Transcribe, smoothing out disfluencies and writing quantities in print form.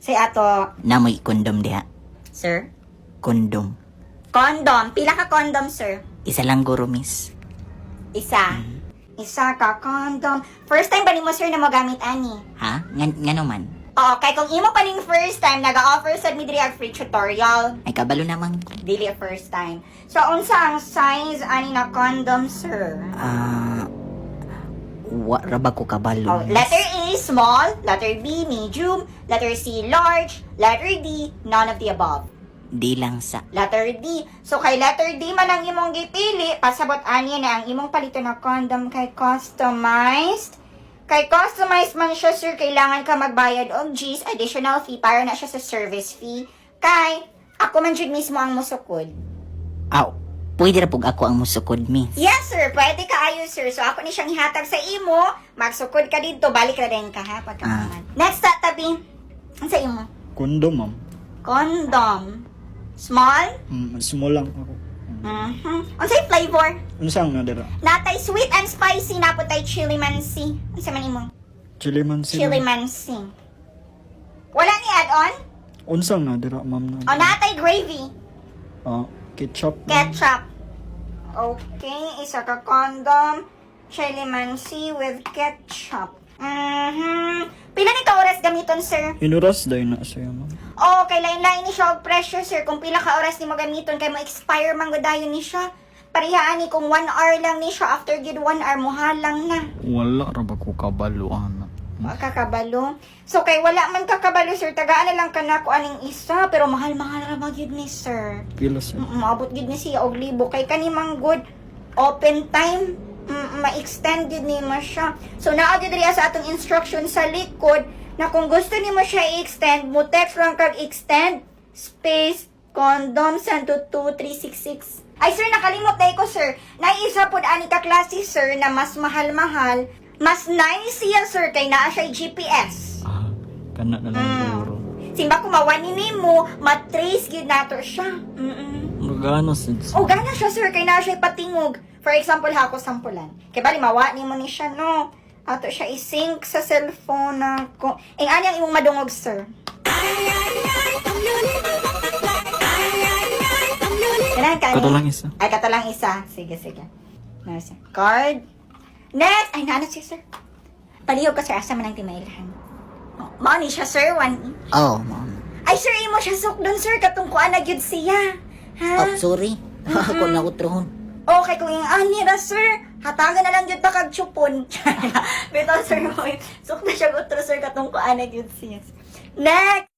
Say ato, Namoy kondom diha. sir? Kondom. Condom. Pila ka condom, sir? Isa lang guro, miss. Isa. Isa ka condom. First time ba ni mo, sir, na mo gamit, ani? Ha? Ngano man? Oo, kay kung imo pa ning first time, nag-offer sa mi diri ang free tutorial. Ay kabalo naman ko. Dili first time. So, unsa ang size ani na condom, sir? Wa ra ba ko kabalo? Oh, miss? letter A, small. Letter B, medium. Letter C, large. Letter D, none of the above. Di lang sa. Letter D. So, kay letter D man ang imong gipili, pasabot ani na ang imong palito na condom kay customized. Kay customized man siya, sir, kailangan ka magbayad og G's additional fee para na siya sa service fee. Kay, ako man jud mismo ang musukod. Aw, pwede ra pug ako ang musukod, miss. Yes, sir. Pwede ka ayo, sir. So, ako ni siyang ihatag sa imo. Magsukod ka dito. Balik na din ka, ha? Pagkaman. Next, tabi. Ang sa imo? Kondo, ma'am. Condom. Small? Small lang ako. Ang sa'yo flavor? Ano saan na dira? Natay sweet and spicy. Napotay chili mansi. Ang sa man imo? Chili man sila. Chili mansi. Wala ni add-on? Unsang na dira, ma'am na. O, natay gravy. Ketchup. Ketchup. Okay, isa ka condom. Chili mansi with ketchup. Pila ni ka oras gamiton, sir? Inuras dahil na sa'yo, ma'am. Oh, kay lain-lain ni siya og presyo, sir. Kung pila ka oras ni mo gamiton, kay mo expire man godayon ni siya. Parihaan ni kung 1 hour lang ni siya, after gid 1 hour, muhalang na. Wala ra ba ko kabalo, ana? Kakabalo. So, kay wala man kakabalo, sir. Tagaan na lang ka na ko aning isa, pero mahal-mahal ra ba gyud ni, sir. Pila sa'yo. Maabot gid ni siya og libo. Kay kanimang good open time, ma-extend gid ni mo siya. So, naa gid riya sa atong instruction sa likod, na kung gusto ni mo siya i-extend, mo text lang kag extend space condom send to 2366. Ay, sir, nakalimot na ko, sir. Naisa pod ani ka klase, sir, na mas mahal-mahal. Mas nice siya, sir, kay naa siya GPS. Kana na lang siguro. Simba kung mawani ni mo, matrace gid nato siya. Magano sid. O, gana siya, sir, kay naa siya patingog. For example, ha, ako sampulan. Kay bali, mawani mo ni siya, no? Ato siya i-sync sa cellphone na ko. Anyang imong madungog, sir. Kato lang isa. Ay, kato lang isa. Sige, sige. Nasa. Card. Next! Ay, naano siya, sir. Palihog ka, sir. Asa man ang timailahan. Mao ni siya, sir. Oh, ma'am. Ay, sir, imo siya sukdon, sir. Katungkuan na gyud siya. Ha? Oh, sorry. Ako na utrohon. Okay, kung yung ani ra, sir. Hatagan na lang yun ta kag chupon. Bitaw, sir, mo. Sukda siya utro, sir. Katungkuan na gyud siya. Next!